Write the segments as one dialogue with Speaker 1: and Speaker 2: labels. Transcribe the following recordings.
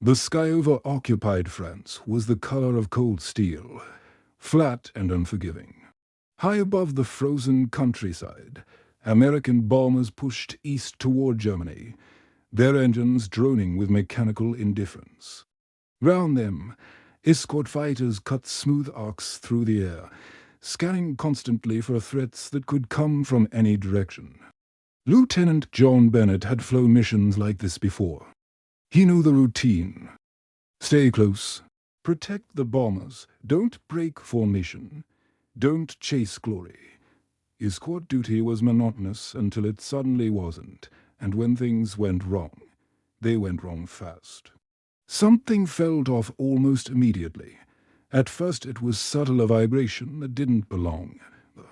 Speaker 1: The sky over occupied France was the color of cold steel, flat and unforgiving. High above the frozen countryside, American bombers pushed east toward Germany, their engines droning with mechanical indifference. Round them, escort fighters cut smooth arcs through the air, scanning constantly for threats that could come from any direction. Lieutenant John Bennett had flown missions like this before. He knew the routine. Stay close. Protect the bombers. Don't break formation. Don't chase glory. Escort duty was monotonous until it suddenly wasn't, and when things went wrong, they went wrong fast. Something felt off almost immediately. At first it was subtle a vibration that didn't belong. The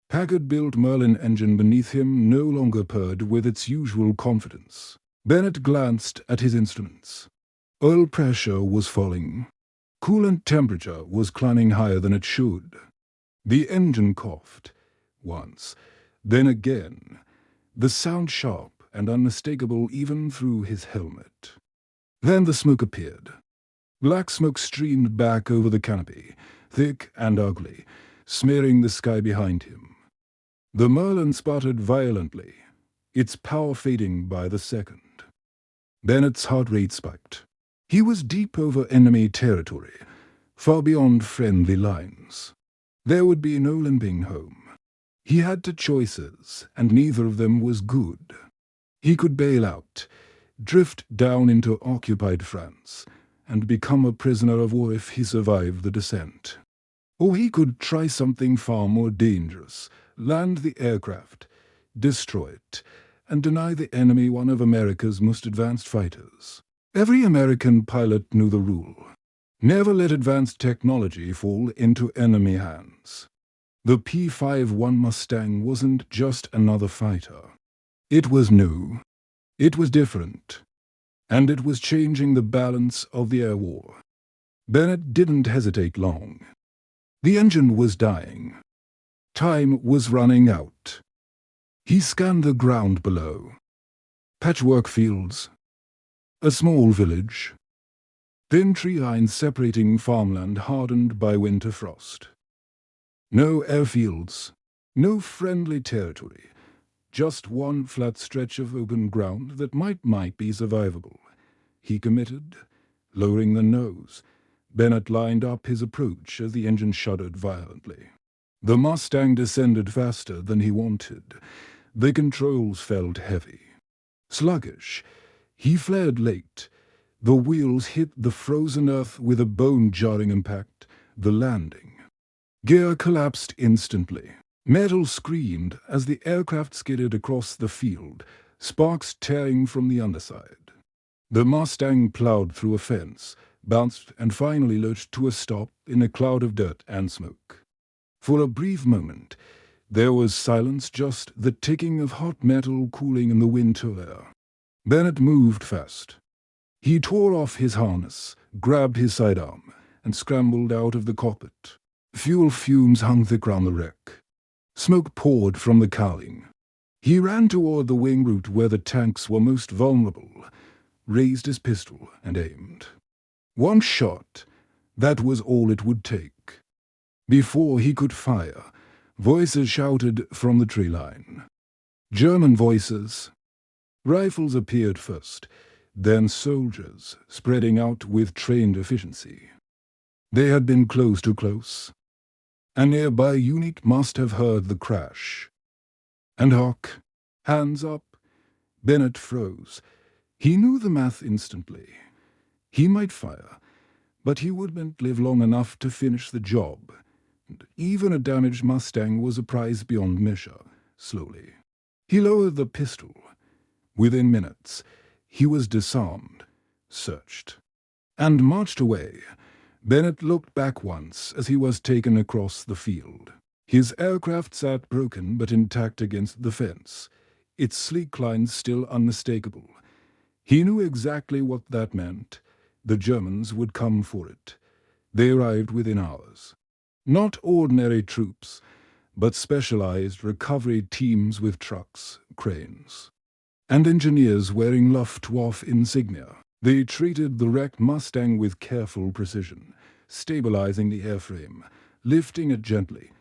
Speaker 1: Packard-built Merlin engine beneath him no longer purred with its usual confidence. Bennett glanced at his instruments. Oil pressure was falling. Coolant temperature was climbing higher than it should. The engine coughed. Once, then again, the sound sharp and unmistakable even through his helmet. Then the smoke appeared. Black smoke streamed back over the canopy, thick and ugly, smearing the sky behind him. The Merlin sputtered violently, its power fading by the second. Bennett's heart rate spiked. He was deep over enemy territory, far beyond friendly lines. There would be no limping home. He had two choices, and neither of them was good. He could bail out, drift down into occupied France, and become a prisoner of war if he survived the descent. Or he could try something far more dangerous, land the aircraft, destroy it, and deny the enemy one of America's most advanced fighters. Every American pilot knew the rule. Never let advanced technology fall into enemy hands. The P-51 Mustang wasn't just another fighter. It was new. It was different. And it was changing the balance of the air war. Bennett didn't hesitate long. The engine was dying. Time was running out. He scanned the ground below. Patchwork fields. A small village. Thin tree lines separating farmland hardened by winter frost. No airfields. No friendly territory. Just one flat stretch of open ground that might be survivable. He committed, lowering the nose. Bennett lined up his approach as the engine shuddered violently. The Mustang descended faster than he wanted. The controls felt heavy. Sluggish, he flared late. The wheels hit the frozen earth with a bone-jarring impact. The landing. Gear collapsed instantly. Metal screamed as the aircraft skidded across the field, sparks tearing from the underside. The Mustang plowed through a fence, bounced and finally lurched to a stop in a cloud of dirt and smoke. For a brief moment, there was silence, just the ticking of hot metal cooling in the winter air. Bennett moved fast. He tore off his harness, grabbed his sidearm, and scrambled out of the cockpit. Fuel fumes hung thick round the wreck. Smoke poured from the cowling. He ran toward the wing route where the tanks were most vulnerable, raised his pistol and aimed. One shot, that was all it would take. Before he could fire, voices shouted from the tree line. German voices. Rifles appeared first, then soldiers, spreading out with trained efficiency. They had been close to close. A nearby unit must have heard the crash. And Hawk, hands up. Bennett froze. He knew the math instantly. He might fire, but he wouldn't live long enough to finish the job. And even a damaged Mustang was a prize beyond measure. Slowly, he lowered the pistol. Within minutes, he was disarmed, searched, and marched away. Bennett looked back once as he was taken across the field. His aircraft sat broken but intact against the fence, its sleek lines still unmistakable. He knew exactly what that meant. The Germans would come for it. They arrived within hours. Not ordinary troops, but specialized recovery teams with trucks, cranes, and engineers wearing Luftwaffe insignia. They treated the wrecked Mustang with careful precision, stabilizing the airframe, lifting it gently,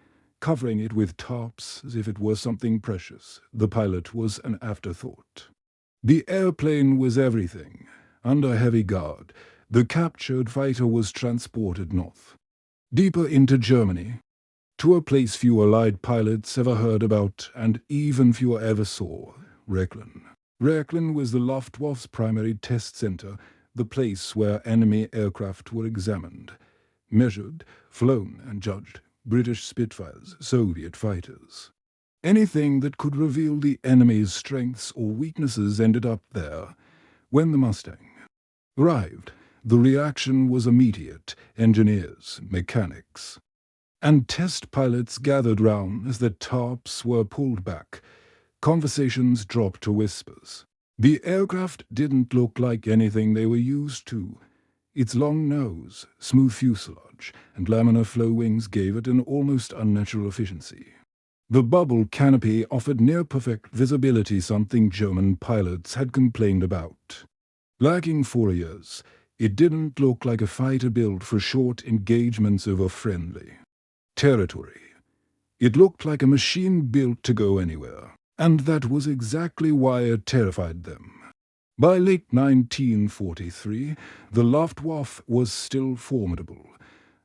Speaker 1: covering it with tarps as if it were something precious. The pilot was an afterthought. The airplane was everything. Under heavy guard, the captured fighter was transported north, deeper into Germany, to a place few Allied pilots ever heard about and even fewer ever saw, Rechlin. Rechlin was the Luftwaffe's primary test center, the place where enemy aircraft were examined, measured, flown and judged. British Spitfires, Soviet fighters. Anything that could reveal the enemy's strengths or weaknesses ended up there. When the Mustang arrived, the reaction was immediate. Engineers, mechanics, and test pilots gathered round as the tarps were pulled back. Conversations dropped to whispers. The aircraft didn't look like anything they were used to. Its long nose, smooth fuselage, and laminar flow wings gave it an almost unnatural efficiency. The bubble canopy offered near-perfect visibility, something German pilots had complained about. Lacking fouriers, it didn't look like a fighter built for short engagements over friendly territory. It looked like a machine built to go anywhere, and that was exactly why it terrified them. By late 1943, the Luftwaffe was still formidable,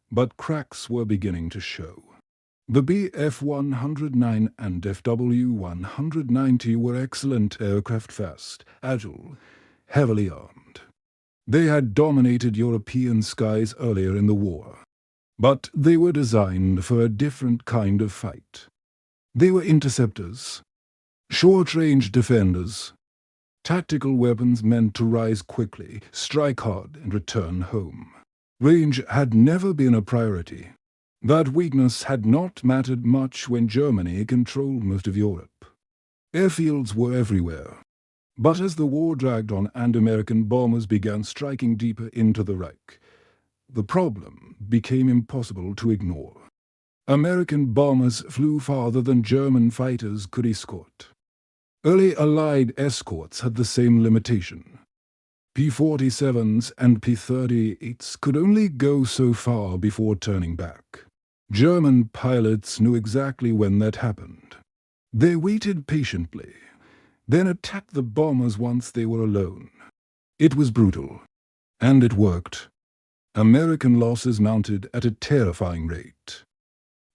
Speaker 1: but cracks were beginning to show. The Bf-109 and Fw-190 were excellent aircraft, fast, agile, heavily armed. They had dominated European skies earlier in the war, but they were designed for a different kind of fight. They were interceptors, short-range defenders, tactical weapons meant to rise quickly, strike hard, and return home. Range had never been a priority. That weakness had not mattered much when Germany controlled most of Europe. Airfields were everywhere. But as the war dragged on and American bombers began striking deeper into the Reich, the problem became impossible to ignore. American bombers flew farther than German fighters could escort. Early Allied escorts had the same limitation. P-47s and P-38s could only go so far before turning back. German pilots knew exactly when that happened. They waited patiently, then attacked the bombers once they were alone. It was brutal, and it worked. American losses mounted at a terrifying rate.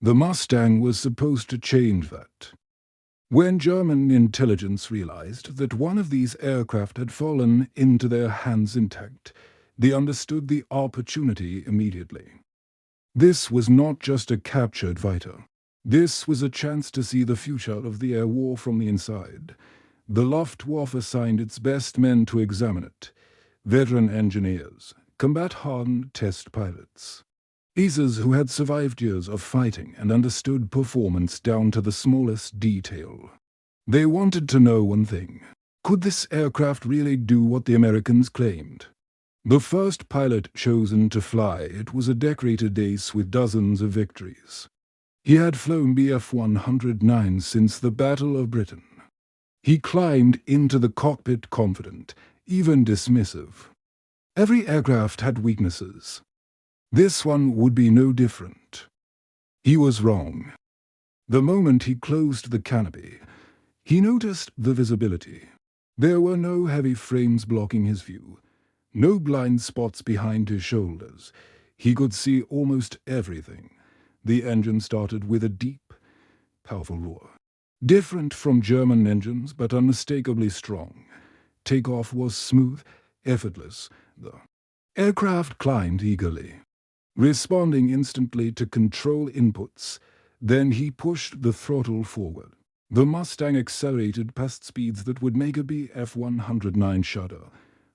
Speaker 1: The Mustang was supposed to change that. When German intelligence realized that one of these aircraft had fallen into their hands intact, they understood the opportunity immediately. This was not just a captured fighter. This was a chance to see the future of the air war from the inside. The Luftwaffe assigned its best men to examine it. Veteran engineers, combat-hardened test pilots. Aces who had survived years of fighting and understood performance down to the smallest detail. They wanted to know one thing. Could this aircraft really do what the Americans claimed? The first pilot chosen to fly it was a decorated ace with dozens of victories. He had flown Bf-109 since the Battle of Britain. He climbed into the cockpit confident, even dismissive. Every aircraft had weaknesses. This one would be no different. He was wrong. The moment he closed the canopy, he noticed the visibility. There were no heavy frames blocking his view, no blind spots behind his shoulders. He could see almost everything. The engine started with a deep, powerful roar. Different from German engines, but unmistakably strong. Takeoff was smooth, effortless. The aircraft climbed eagerly, responding instantly to control inputs. Then he pushed the throttle forward. The Mustang accelerated past speeds that would make a Bf-109 shudder.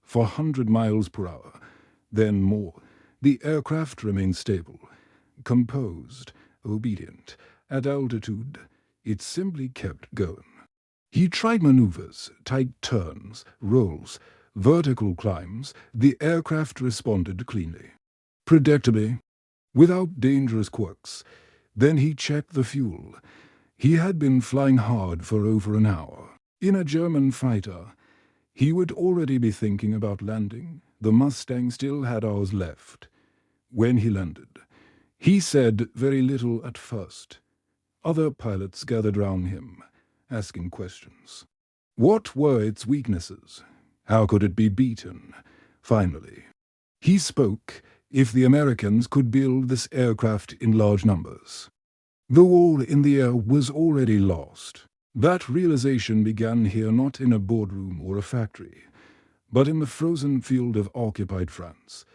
Speaker 1: 400 miles per hour, then more. The aircraft remained stable, composed, obedient. At altitude, it simply kept going. He tried maneuvers, tight turns, rolls, vertical climbs. The aircraft responded cleanly, predictably, without dangerous quirks. Then he checked the fuel. He had been flying hard for over an hour. In a German fighter, he would already be thinking about landing, The Mustang still had hours left. When he landed, he said very little at first. Other pilots gathered round him, asking questions. What were its weaknesses? How could it be beaten? Finally, he spoke if the Americans could build this aircraft in large numbers. The war in the air was already lost. That realization began here, not in a boardroom or a factory, but in the frozen field of occupied France,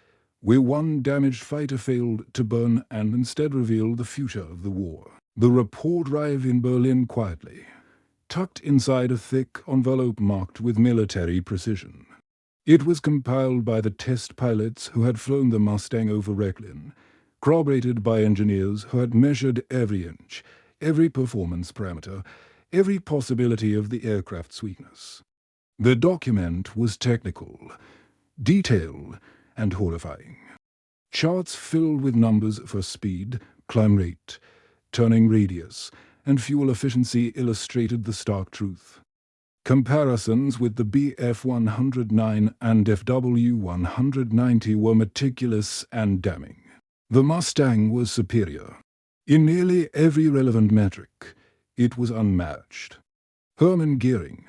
Speaker 1: where one damaged fighter failed to burn and instead revealed the future of the war. The report arrived in Berlin quietly, tucked inside a thick envelope marked with military precision. It was compiled by the test pilots who had flown the Mustang over Rechlin, corroborated by engineers who had measured every inch, every performance parameter, every possibility of the aircraft's weakness. The document was technical, detailed, and horrifying. Charts filled with numbers for speed, climb rate, turning radius, and fuel efficiency illustrated the stark truth. Comparisons with the Bf-109 and Fw-190 were meticulous and damning. The Mustang was superior. In nearly every relevant metric, it was unmatched. Hermann Goering,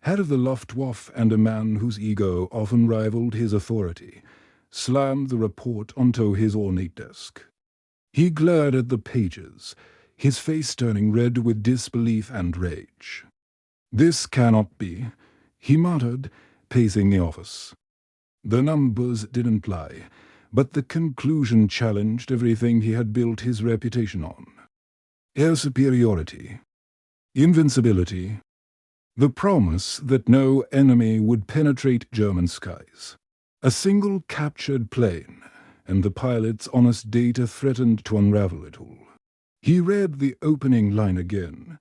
Speaker 1: head of the Luftwaffe and a man whose ego often rivaled his authority, slammed the report onto his ornate desk. He glared at the pages, his face turning red with disbelief and rage. "This cannot be," he muttered, pacing the office. The numbers didn't lie, but the conclusion challenged everything he had built his reputation on. Air superiority, invincibility, the promise that no enemy would penetrate German skies. A single captured plane, and the pilot's honest data threatened to unravel it all. He read the opening line again.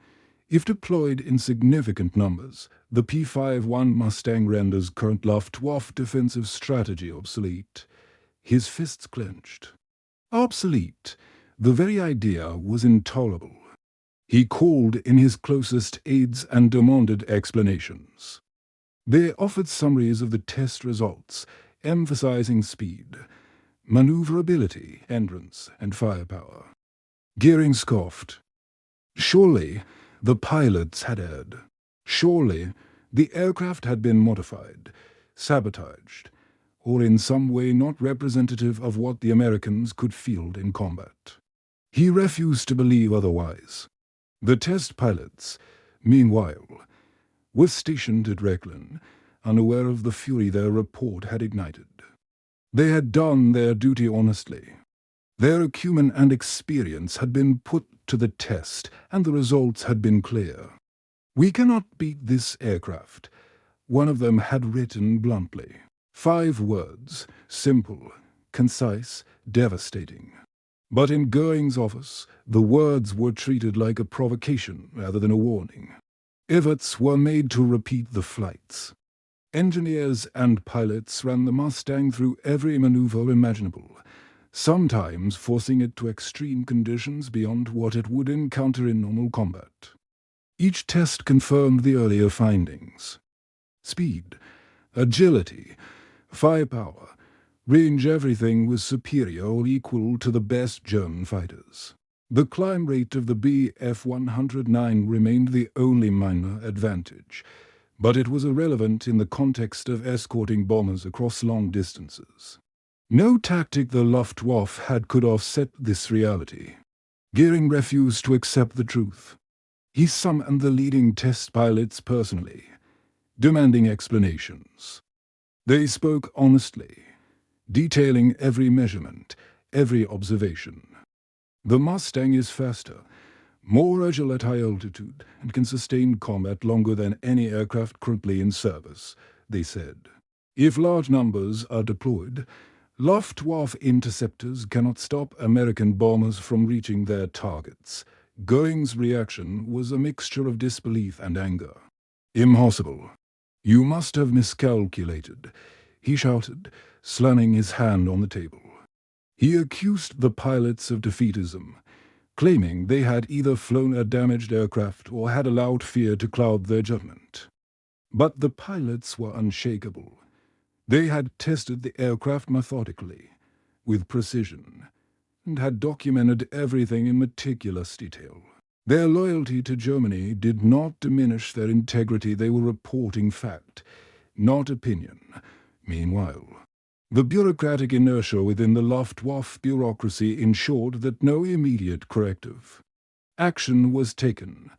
Speaker 1: If deployed in significant numbers, the P-51 Mustang renders current Luftwaffe defensive strategy obsolete. His fists clenched. Obsolete. The very idea was intolerable. He called in his closest aides and demanded explanations. They offered summaries of the test results, emphasizing speed, maneuverability, endurance, and firepower. Goering scoffed. Surely the pilots had erred. Surely the aircraft had been modified, sabotaged, or in some way not representative of what the Americans could field in combat. He refused to believe otherwise. The test pilots, meanwhile, were stationed at Rechlin, unaware of the fury their report had ignited. They had done their duty honestly. Their acumen and experience had been put to the test, and the results had been clear. "We cannot beat this aircraft," one of them had written bluntly. 5 words, simple, concise, devastating. But in Goering's office, the words were treated like a provocation rather than a warning. Efforts were made to repeat the flights. Engineers and pilots ran the Mustang through every maneuver imaginable, sometimes forcing it to extreme conditions beyond what it would encounter in normal combat. Each test confirmed the earlier findings. Speed, agility, firepower, range, everything was superior or equal to the best German fighters. The climb rate of the Bf-109 remained the only minor advantage, but it was irrelevant in the context of escorting bombers across long distances. No tactic the Luftwaffe had could offset this reality. Goering refused to accept the truth. He summoned the leading test pilots personally, demanding explanations. They spoke honestly, detailing every measurement, every observation. "The Mustang is faster, more agile at high altitude, and can sustain combat longer than any aircraft currently in service," they said. "If large numbers are deployed, Luftwaffe interceptors cannot stop American bombers from reaching their targets." Goering's reaction was a mixture of disbelief and anger. "Impossible. You must have miscalculated," he shouted, slamming his hand on the table. He accused the pilots of defeatism, claiming they had either flown a damaged aircraft or had allowed fear to cloud their judgment. But the pilots were unshakable. They had tested the aircraft methodically, with precision, and had documented everything in meticulous detail. Their loyalty to Germany did not diminish their integrity. They were reporting fact, not opinion. Meanwhile, the bureaucratic inertia within the Luftwaffe bureaucracy ensured that no immediate corrective action was taken.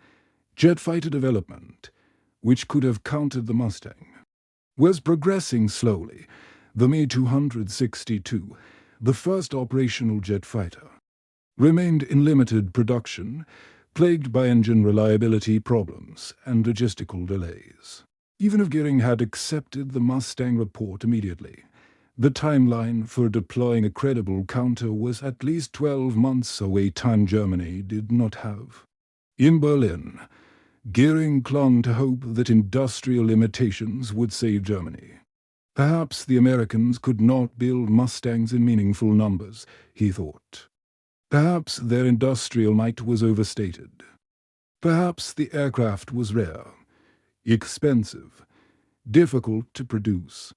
Speaker 1: Jet fighter development, which could have countered the Mustang, was progressing slowly. The Me-262, the first operational jet fighter, remained in limited production, plagued by engine reliability problems and logistical delays. Even if Goering had accepted the Mustang report immediately, the timeline for deploying a credible counter was at least 12 months away, time Germany did not have. In Berlin, Goering clung to hope that industrial limitations would save Germany. Perhaps the Americans could not build Mustangs in meaningful numbers, he thought. Perhaps their industrial might was overstated. Perhaps the aircraft was rare, expensive, difficult to produce.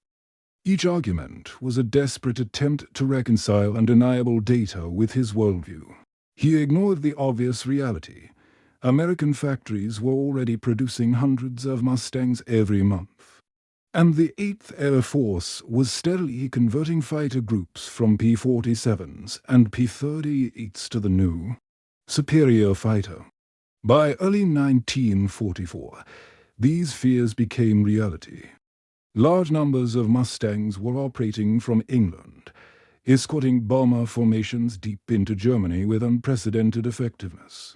Speaker 1: Each argument was a desperate attempt to reconcile undeniable data with his worldview. He ignored the obvious reality. American factories were already producing hundreds of Mustangs every month, and the 8th Air Force was steadily converting fighter groups from P-47s and P-38s to the new, superior fighter. By early 1944, these fears became reality. Large numbers of Mustangs were operating from England, escorting bomber formations deep into Germany with unprecedented effectiveness.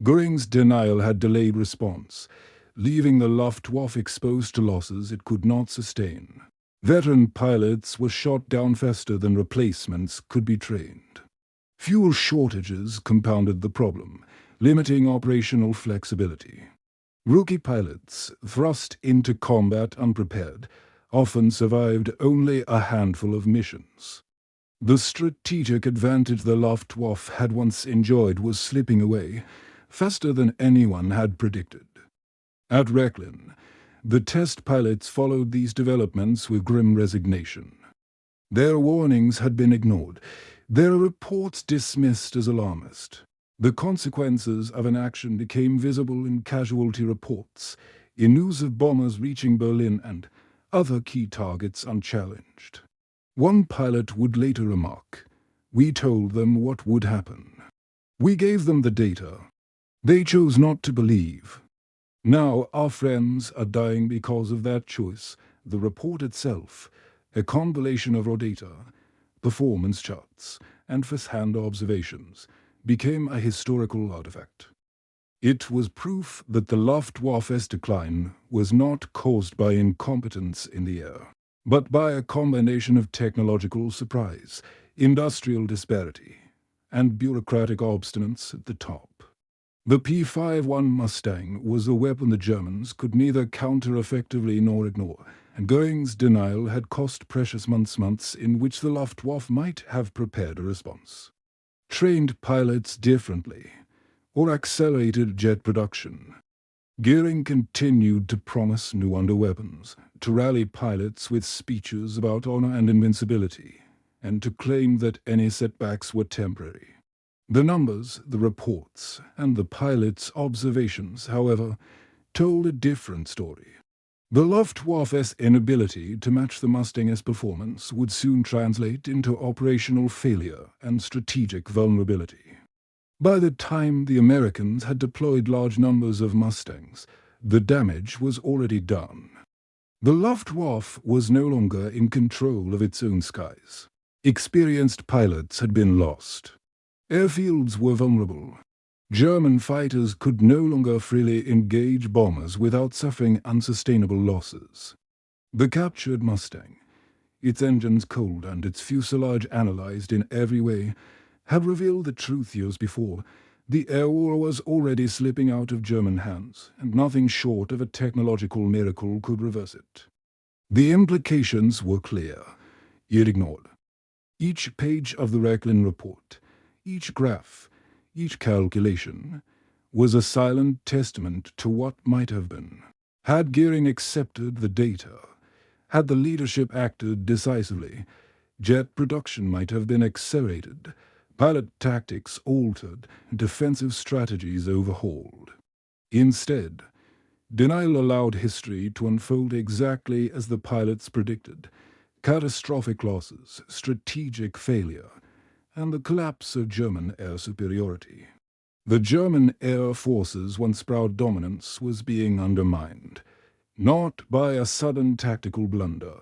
Speaker 1: Goering's denial had delayed response, leaving the Luftwaffe exposed to losses it could not sustain. Veteran pilots were shot down faster than replacements could be trained. Fuel shortages compounded the problem, limiting operational flexibility. Rookie pilots, thrust into combat unprepared, often survived only a handful of missions. The strategic advantage the Luftwaffe had once enjoyed was slipping away, faster than anyone had predicted. At Rechlin, the test pilots followed these developments with grim resignation. Their warnings had been ignored, their reports dismissed as alarmist. The consequences of inaction became visible in casualty reports, in news of bombers reaching Berlin and other key targets unchallenged. One pilot would later remark, "We told them what would happen. We gave them the data. They chose not to believe. Now our friends are dying because of that choice." The report itself, a compilation of raw data, performance charts, and first-hand observations, became a historical artifact. It was proof that the Luftwaffe's decline was not caused by incompetence in the air, but by a combination of technological surprise, industrial disparity, and bureaucratic obstinance at the top. The P-51 Mustang was a weapon the Germans could neither counter effectively nor ignore, and Goering's denial had cost precious months in which the Luftwaffe might have prepared a response. Trained pilots differently, or accelerated jet production. Goering continued to promise new underweapons, to rally pilots with speeches about honor and invincibility, and to claim that any setbacks were temporary. The numbers, the reports, and the pilots' observations, however, told a different story. The Luftwaffe's inability to match the Mustang's performance would soon translate into operational failure and strategic vulnerability. By the time the Americans had deployed large numbers of Mustangs, the damage was already done. The Luftwaffe was no longer in control of its own skies. Experienced pilots had been lost. Airfields were vulnerable. German fighters could no longer freely engage bombers without suffering unsustainable losses. The captured Mustang, its engines cold and its fuselage analyzed in every way, had revealed the truth years before. The air war was already slipping out of German hands, and nothing short of a technological miracle could reverse it. The implications were clear, yet ignored. Each page of the Rechlin report, each graph, each calculation, was a silent testament to what might have been. Had Goering accepted the data, Had the leadership acted decisively, jet production might have been accelerated, pilot tactics altered, defensive strategies overhauled. Instead, denial allowed history to unfold exactly as the pilots predicted: catastrophic losses, strategic failure, and the collapse of German air superiority. The German air force's once proud dominance was being undermined, not by a sudden tactical blunder,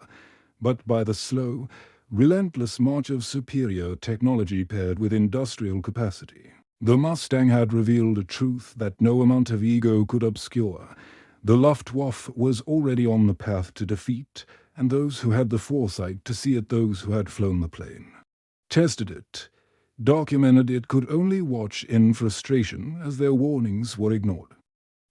Speaker 1: but by the slow, relentless march of superior technology paired with industrial capacity. The Mustang had revealed a truth that no amount of ego could obscure. The Luftwaffe was already on the path to defeat, and those who had the foresight to see it those who had flown the plane. Tested it, documented it, could only watch in frustration as their warnings were ignored.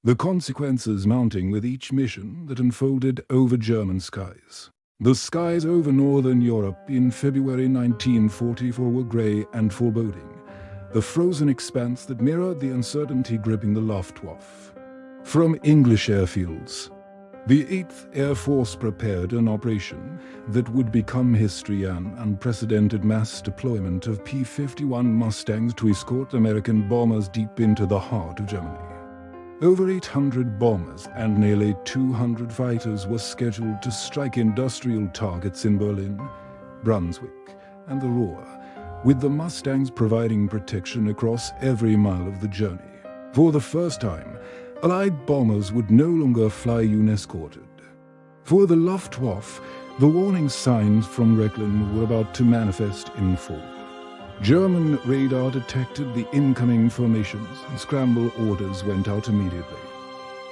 Speaker 1: The consequences mounting with each mission that unfolded over German skies. The skies over northern Europe in February 1944 were grey and foreboding, the frozen expanse that mirrored the uncertainty gripping the Luftwaffe. From English airfields, the 8th Air Force prepared an operation that would become history: an unprecedented mass deployment of P-51 Mustangs to escort American bombers deep into the heart of Germany. Over 800 bombers and nearly 200 fighters were scheduled to strike industrial targets in Berlin, Brunswick, and the Ruhr, with the Mustangs providing protection across every mile of the journey. For the first time, Allied bombers would no longer fly unescorted. For the Luftwaffe, the warning signs from Rechlin were about to manifest in full. German radar detected the incoming formations, and scramble orders went out immediately.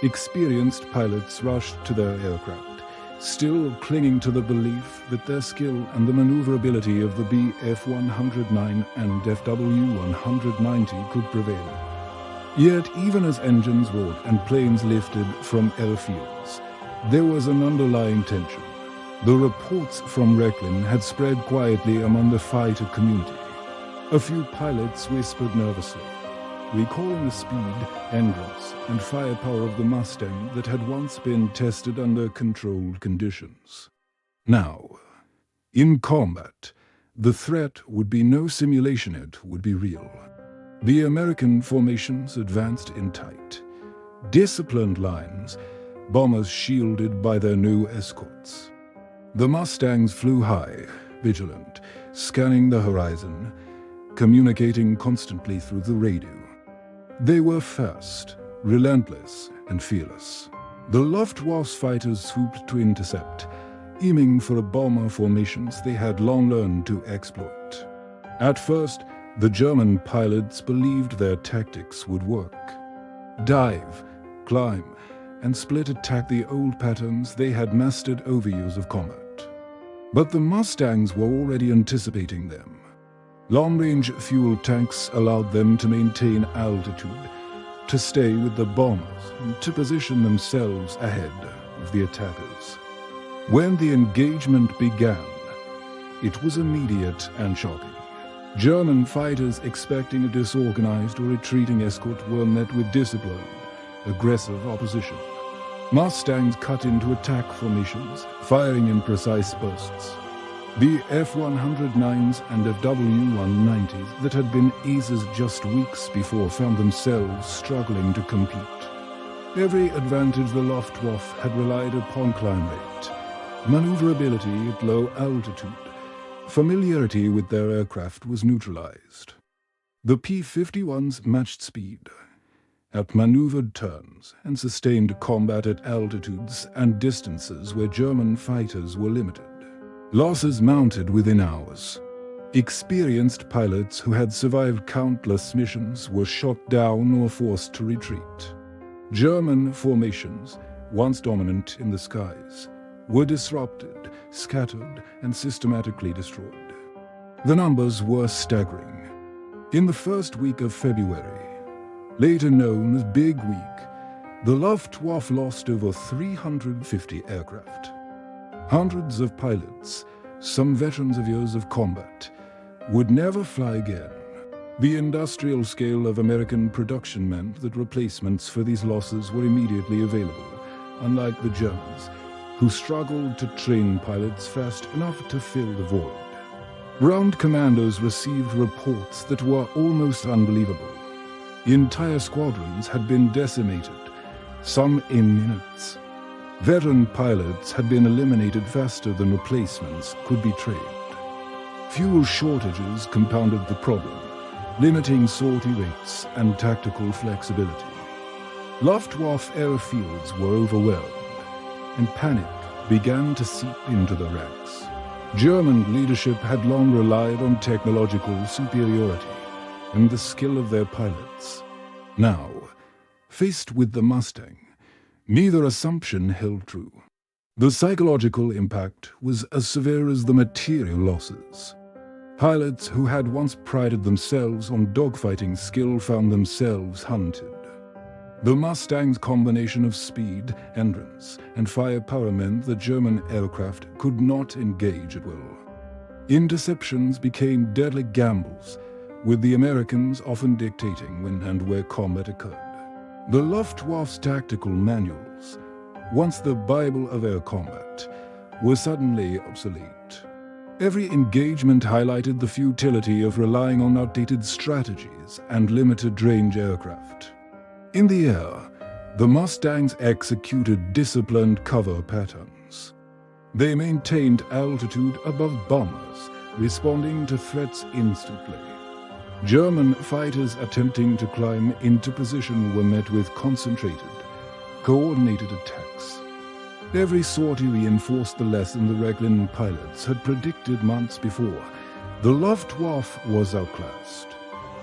Speaker 1: Experienced pilots rushed to their aircraft, still clinging to the belief that their skill and the maneuverability of the Bf-109 and Fw-190 could prevail. Yet even as engines roared and planes lifted from airfields, there was an underlying tension. The reports from Rechlin had spread quietly among the fighter community. A few pilots whispered nervously, recalling the speed, endurance, and firepower of the Mustang that had once been tested under controlled conditions. Now, in combat, the threat would be no simulation, it would be real. The American formations advanced in tight, disciplined lines, bombers shielded by their new escorts. The Mustangs flew high, vigilant, scanning the horizon, communicating constantly through the radio. They were fast, relentless, and fearless. The Luftwaffe's fighters swooped to intercept, aiming for bomber formations they had long learned to exploit. At first, the German pilots believed their tactics would work. Dive, climb, and split attack, the old patterns they had mastered over years of combat. But the Mustangs were already anticipating them. Long-range fuel tanks allowed them to maintain altitude, to stay with the bombers, and to position themselves ahead of the attackers. When the engagement began, it was immediate and shocking. German fighters expecting a disorganized or retreating escort were met with disciplined, aggressive opposition. Mustangs cut into attack formations, firing in precise bursts. The F-109s and Fw-190s that had been aces just weeks before found themselves struggling to compete. Every advantage the Luftwaffe had relied upon: climb rate, maneuverability at low altitude. Familiarity with their aircraft was neutralized. The P-51s matched speed, outmaneuvered turns, and sustained combat at altitudes and distances where German fighters were limited. Losses mounted within hours. Experienced pilots who had survived countless missions were shot down or forced to retreat. German formations, once dominant in the skies, were disrupted, scattered, and systematically destroyed. The numbers were staggering. In the first week of February, later known as Big Week, the Luftwaffe lost over 350 aircraft. Hundreds of pilots, some veterans of years of combat, would never fly again. The industrial scale of American production meant that replacements for these losses were immediately available. Unlike the Germans, who struggled to train pilots fast enough to fill the void. Ground commanders received reports that were almost unbelievable. Entire squadrons had been decimated, some in minutes. Veteran pilots had been eliminated faster than replacements could be trained. Fuel shortages compounded the problem, limiting sortie rates and tactical flexibility. Luftwaffe airfields were overwhelmed, and panic began to seep into the ranks. German leadership had long relied on technological superiority and the skill of their pilots. Now, faced with the Mustang, neither assumption held true. The psychological impact was as severe as the material losses. Pilots who had once prided themselves on dogfighting skill found themselves hunted. The Mustang's combination of speed, endurance, and firepower meant the German aircraft could not engage at will. Interceptions became deadly gambles, with the Americans often dictating when and where combat occurred. The Luftwaffe's tactical manuals, once the Bible of air combat, were suddenly obsolete. Every engagement highlighted the futility of relying on outdated strategies and limited-range aircraft. In the air, the Mustangs executed disciplined cover patterns. They maintained altitude above bombers, responding to threats instantly. German fighters attempting to climb into position were met with concentrated, coordinated attacks. Every sortie reinforced the lesson the Rechlin pilots had predicted months before. The Luftwaffe was outclassed.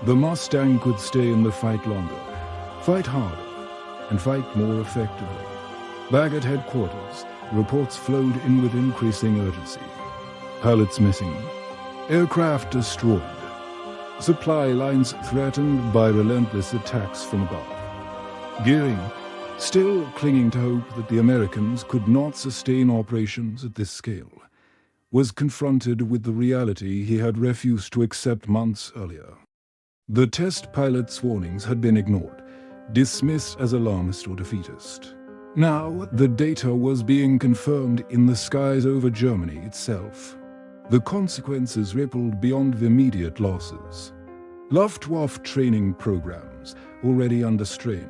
Speaker 1: The Mustang could stay in the fight longer, fight harder, and fight more effectively. Back at headquarters, reports flowed in with increasing urgency. Pilots missing, aircraft destroyed, supply lines threatened by relentless attacks from above. Gearing, still clinging to hope that the Americans could not sustain operations at this scale, was confronted with the reality he had refused to accept months earlier. The test pilot's warnings had been ignored, dismissed as alarmist or defeatist. Now, the data was being confirmed in the skies over Germany itself. The consequences rippled beyond the immediate losses. Luftwaffe training programs, already under strain,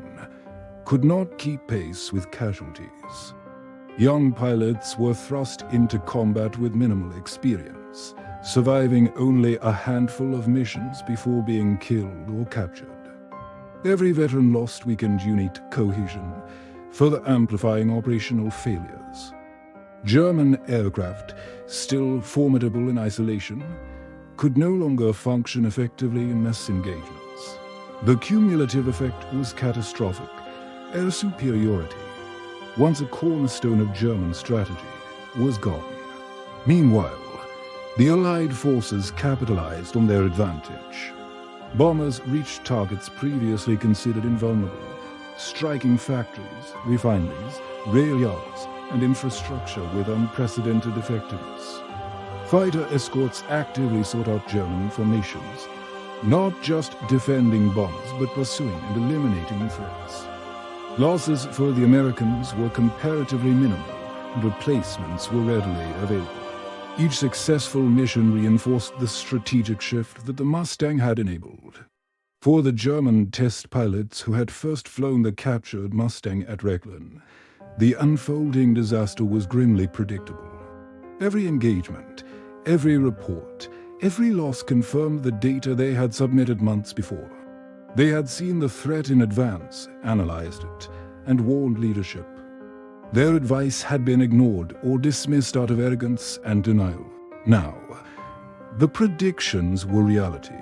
Speaker 1: could not keep pace with casualties. Young pilots were thrust into combat with minimal experience, surviving only a handful of missions before being killed or captured. Every veteran lost weakened unit cohesion, further amplifying operational failures. German aircraft, still formidable in isolation, could no longer function effectively in mass engagements. The cumulative effect was catastrophic. Air superiority, once a cornerstone of German strategy, was gone. Meanwhile, the Allied forces capitalized on their advantage. Bombers reached targets previously considered invulnerable, striking factories, refineries, rail yards, and infrastructure with unprecedented effectiveness. Fighter escorts actively sought out German formations, not just defending bombers but pursuing and eliminating threats. Losses for the Americans were comparatively minimal, and replacements were readily available. Each successful mission reinforced the strategic shift that the Mustang had enabled. For the German test pilots who had first flown the captured Mustang at Rechlin, the unfolding disaster was grimly predictable. Every engagement, every report, every loss confirmed the data they had submitted months before. They had seen the threat in advance, analyzed it, and warned leadership. Their advice had been ignored or dismissed out of arrogance and denial. Now, the predictions were reality.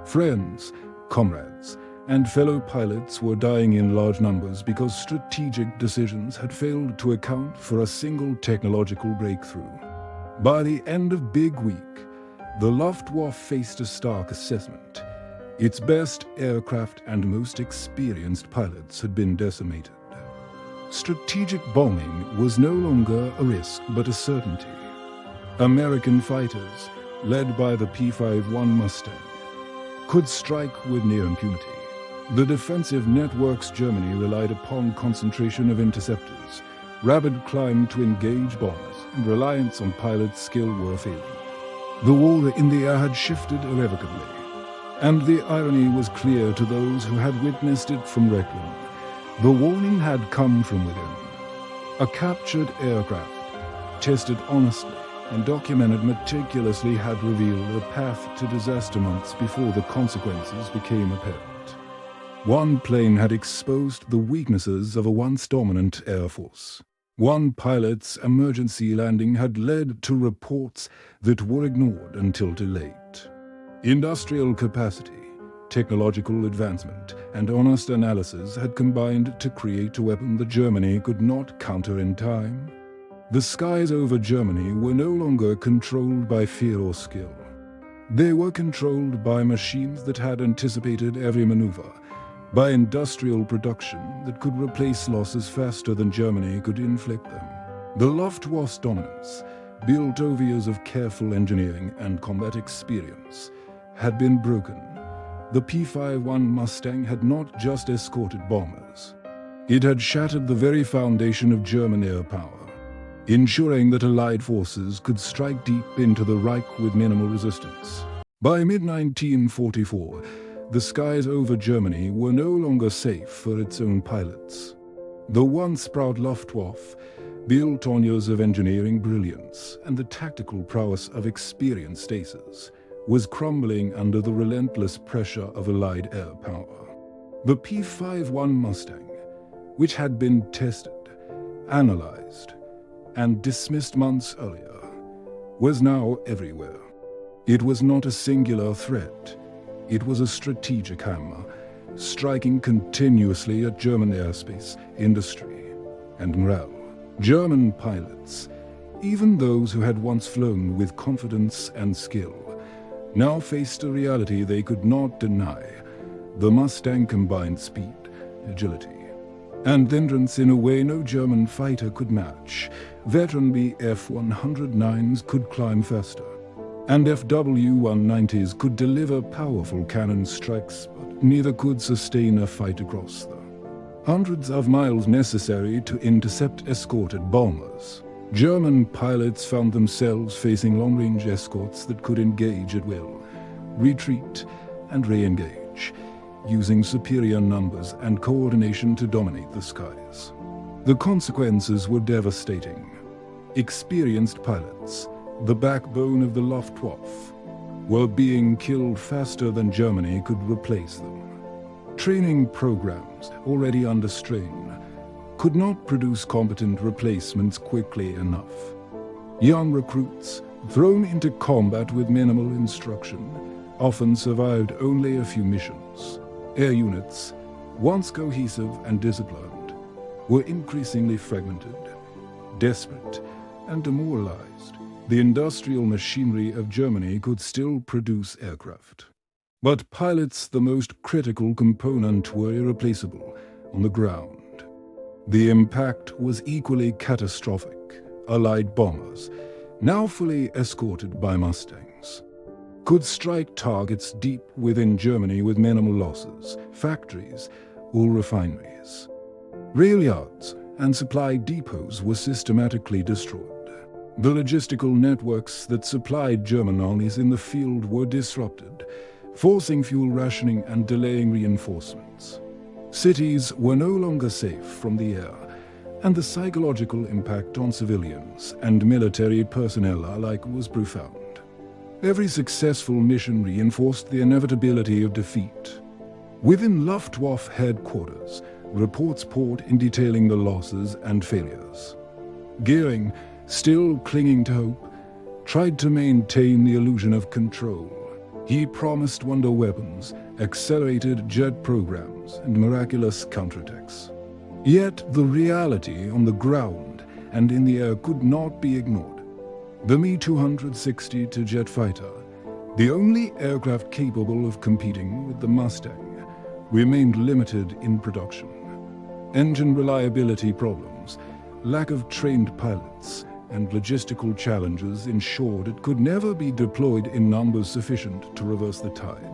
Speaker 1: Friends, comrades, and fellow pilots were dying in large numbers because strategic decisions had failed to account for a single technological breakthrough. By the end of Big Week, the Luftwaffe faced a stark assessment. Its best aircraft and most experienced pilots had been decimated. Strategic bombing was no longer a risk but a certainty. American fighters, led by the P-51 Mustang, could strike with near impunity. The defensive networks Germany relied upon concentration of interceptors, rapid climb to engage bombers and reliance on pilots' skill were failing. The war in the air had shifted irrevocably, and the irony was clear to those who had witnessed it from Rechlin. The warning had come from within. A captured aircraft, tested honestly and documented meticulously, had revealed a path to disaster months before the consequences became apparent. One plane had exposed the weaknesses of a once dominant air force. One pilot's emergency landing had led to reports that were ignored until too late. Industrial capacity, technological advancement, and honest analysis had combined to create a weapon that Germany could not counter in time. The skies over Germany were no longer controlled by fear or skill. They were controlled by machines that had anticipated every maneuver, by industrial production that could replace losses faster than Germany could inflict them. The Luftwaffe's dominance, built over years of careful engineering and combat experience, had been broken. The P-51 Mustang had not just escorted bombers. It had shattered the very foundation of German air power, ensuring that Allied forces could strike deep into the Reich with minimal resistance. By mid-1944, the skies over Germany were no longer safe for its own pilots. The once proud Luftwaffe, built on years of engineering brilliance and the tactical prowess of experienced aces, was crumbling under the relentless pressure of Allied air power. The P-51 Mustang, which had been tested, analyzed, and dismissed months earlier, was now everywhere. It was not a singular threat. It was a strategic hammer, striking continuously at German airspace, industry, and morale. German pilots, even those who had once flown with confidence and skill, now faced a reality they could not deny. The Mustang combined speed, agility, and endurance in a way no German fighter could match. Veteran Bf-109s could climb faster, and FW-190s could deliver powerful cannon strikes, but neither could sustain a fight across the hundreds of miles necessary to intercept escorted bombers. German pilots found themselves facing long-range escorts that could engage at will, retreat, and re-engage, using superior numbers and coordination to dominate the skies. The consequences were devastating. Experienced pilots, the backbone of the Luftwaffe, were being killed faster than Germany could replace them. Training programs, already under strain, could not produce competent replacements quickly enough. Young recruits, thrown into combat with minimal instruction, often survived only a few missions. Air units, once cohesive and disciplined, were increasingly fragmented, desperate, and demoralized. The industrial machinery of Germany could still produce aircraft, but pilots, the most critical component, were irreplaceable on the ground. The impact was equally catastrophic. Allied bombers, now fully escorted by Mustangs, could strike targets deep within Germany with minimal losses, factories or refineries. Rail yards and supply depots were systematically destroyed. The logistical networks that supplied German armies in the field were disrupted, forcing fuel rationing and delaying reinforcements. Cities were no longer safe from the air, and the psychological impact on civilians and military personnel alike was profound. Every successful mission reinforced the inevitability of defeat. Within Luftwaffe headquarters, reports poured in detailing the losses and failures. Goering, still clinging to hope, tried to maintain the illusion of control. He promised wonder weapons, accelerated jet programs, and miraculous counterattacks. Yet the reality on the ground and in the air could not be ignored. The Me-260 jet fighter, the only aircraft capable of competing with the Mustang, remained limited in production. Engine reliability problems, lack of trained pilots, and logistical challenges ensured it could never be deployed in numbers sufficient to reverse the tide.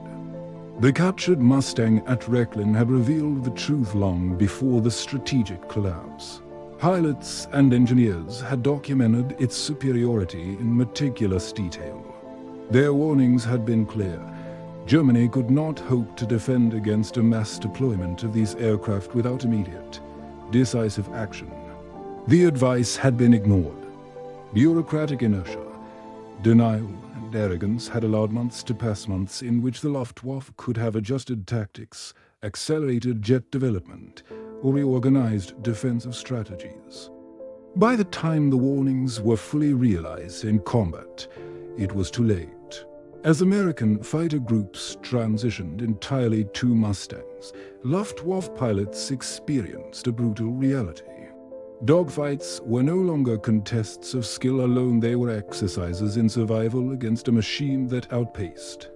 Speaker 1: The captured Mustang at Rechlin had revealed the truth long before the strategic collapse. Pilots and engineers had documented its superiority in meticulous detail. Their warnings had been clear. Germany could not hope to defend against a mass deployment of these aircraft without immediate, decisive action. The advice had been ignored. Bureaucratic inertia, denial, and arrogance had allowed months to pass, months in which the Luftwaffe could have adjusted tactics, accelerated jet development, or reorganized defensive strategies. By the time the warnings were fully realized in combat, it was too late. As American fighter groups transitioned entirely to Mustangs, Luftwaffe pilots experienced a brutal reality. Dogfights were no longer contests of skill alone, they were exercises in survival against a machine that outpaced,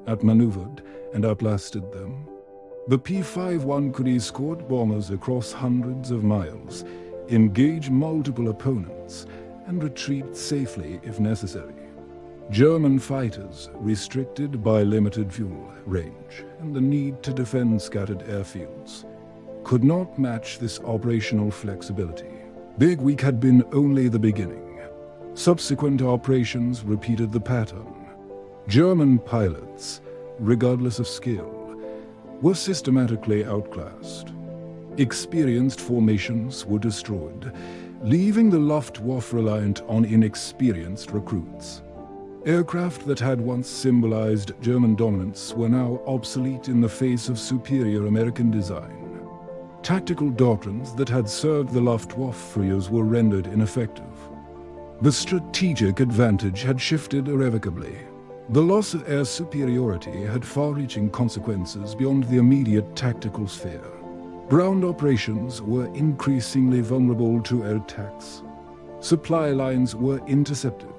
Speaker 1: outmaneuvered, and outlasted them. The P-51 could escort bombers across hundreds of miles, engage multiple opponents, and retreat safely if necessary. German fighters, restricted by limited fuel range and the need to defend scattered airfields, could not match this operational flexibility. Big Week had been only the beginning. Subsequent operations repeated the pattern. German pilots, regardless of skill, were systematically outclassed. Experienced formations were destroyed, leaving the Luftwaffe reliant on inexperienced recruits. Aircraft that had once symbolized German dominance were now obsolete in the face of superior American design. Tactical doctrines that had served the Luftwaffe for years were rendered ineffective. The strategic advantage had shifted irrevocably. The loss of air superiority had far-reaching consequences beyond the immediate tactical sphere. Ground operations were increasingly vulnerable to air attacks. Supply lines were intercepted,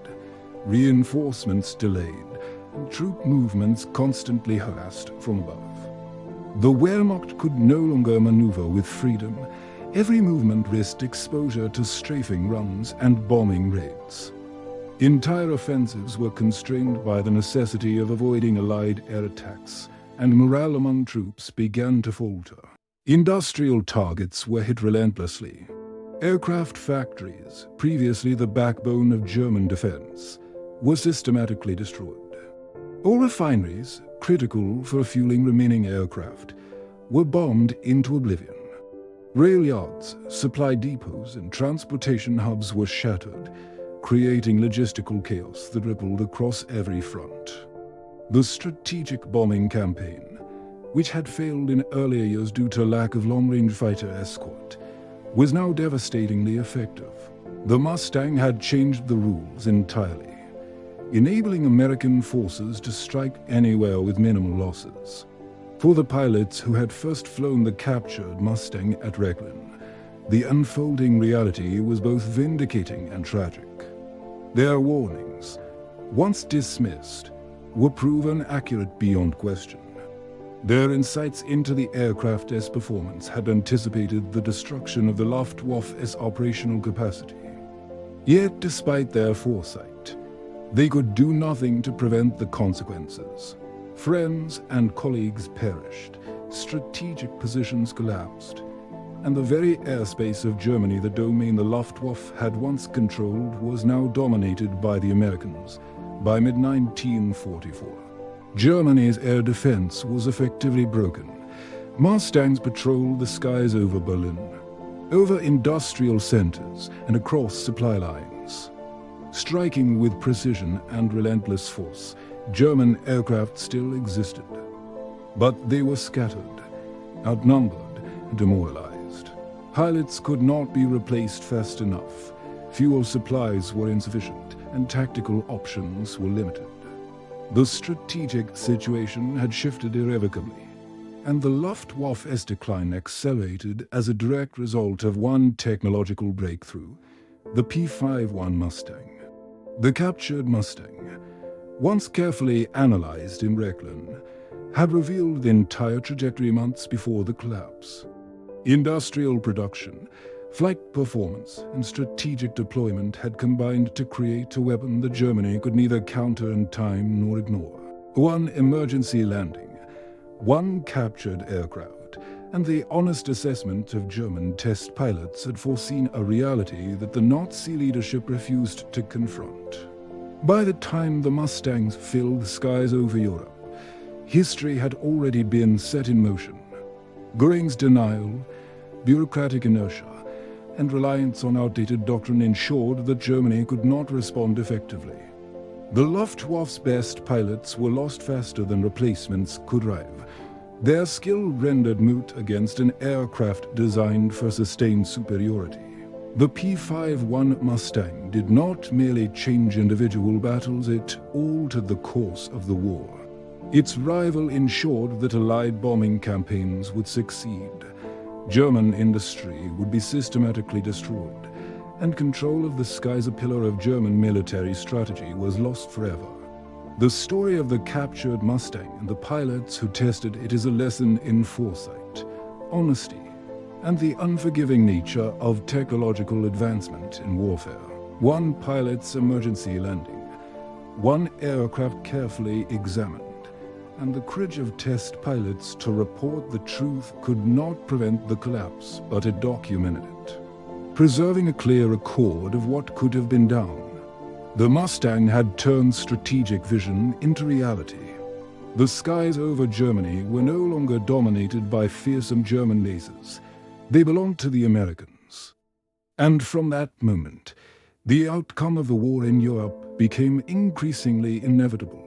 Speaker 1: reinforcements delayed, and troop movements constantly harassed from above. The Wehrmacht could no longer maneuver with freedom. Every movement risked exposure to strafing runs and bombing raids. Entire offensives were constrained by the necessity of avoiding Allied air attacks, and morale among troops began to falter. Industrial targets were hit relentlessly. Aircraft factories, previously the backbone of German defense, were systematically destroyed. All refineries, critical for fueling remaining aircraft, were bombed into oblivion. Rail yards, supply depots, and transportation hubs were shattered, creating logistical chaos that rippled across every front. The strategic bombing campaign, which had failed in earlier years due to lack of long-range fighter escort, was now devastatingly effective. The Mustang had changed the rules entirely, enabling American forces to strike anywhere with minimal losses. For the pilots who had first flown the captured Mustang at Rechlin, the unfolding reality was both vindicating and tragic. Their warnings, once dismissed, were proven accurate beyond question. Their insights into the aircraft's performance had anticipated the destruction of the Luftwaffe's operational capacity. Yet, despite their foresight, they could do nothing to prevent the consequences. Friends and colleagues perished, strategic positions collapsed, and the very airspace of Germany, the domain the Luftwaffe had once controlled, was now dominated by the Americans. By mid-1944, Germany's air defense was effectively broken. Mustangs patrolled the skies over Berlin, over industrial centers, and across supply lines. Striking with precision and relentless force, German aircraft still existed. But they were scattered, outnumbered, and demoralized. Pilots could not be replaced fast enough. Fuel supplies were insufficient, and tactical options were limited. The strategic situation had shifted irrevocably, and the Luftwaffe's decline accelerated as a direct result of one technological breakthrough: the P-51 Mustang. The captured Mustang, once carefully analyzed in Rechlin, had revealed the entire trajectory months before the collapse. Industrial production, flight performance, and strategic deployment had combined to create a weapon that Germany could neither counter in time nor ignore. One emergency landing, one captured aircraft, and the honest assessment of German test pilots had foreseen a reality that the Nazi leadership refused to confront. By the time the Mustangs filled the skies over Europe, history had already been set in motion. Göring's denial, bureaucratic inertia, and reliance on outdated doctrine ensured that Germany could not respond effectively. The Luftwaffe's best pilots were lost faster than replacements could arrive, their skill rendered moot against an aircraft designed for sustained superiority. The P-51 Mustang did not merely change individual battles, it altered the course of the war. Its rival ensured that Allied bombing campaigns would succeed. German industry would be systematically destroyed, and control of the skies, a pillar of German military strategy, was lost forever. The story of the captured Mustang and the pilots who tested it is a lesson in foresight, honesty, and the unforgiving nature of technological advancement in warfare. One pilot's emergency landing, one aircraft carefully examined, and the courage of test pilots to report the truth could not prevent the collapse, but it documented it, preserving a clear record of what could have been done. The Mustang had turned strategic vision into reality. The skies over Germany were no longer dominated by fearsome German lasers. They belonged to the Americans. And from that moment, the outcome of the war in Europe became increasingly inevitable.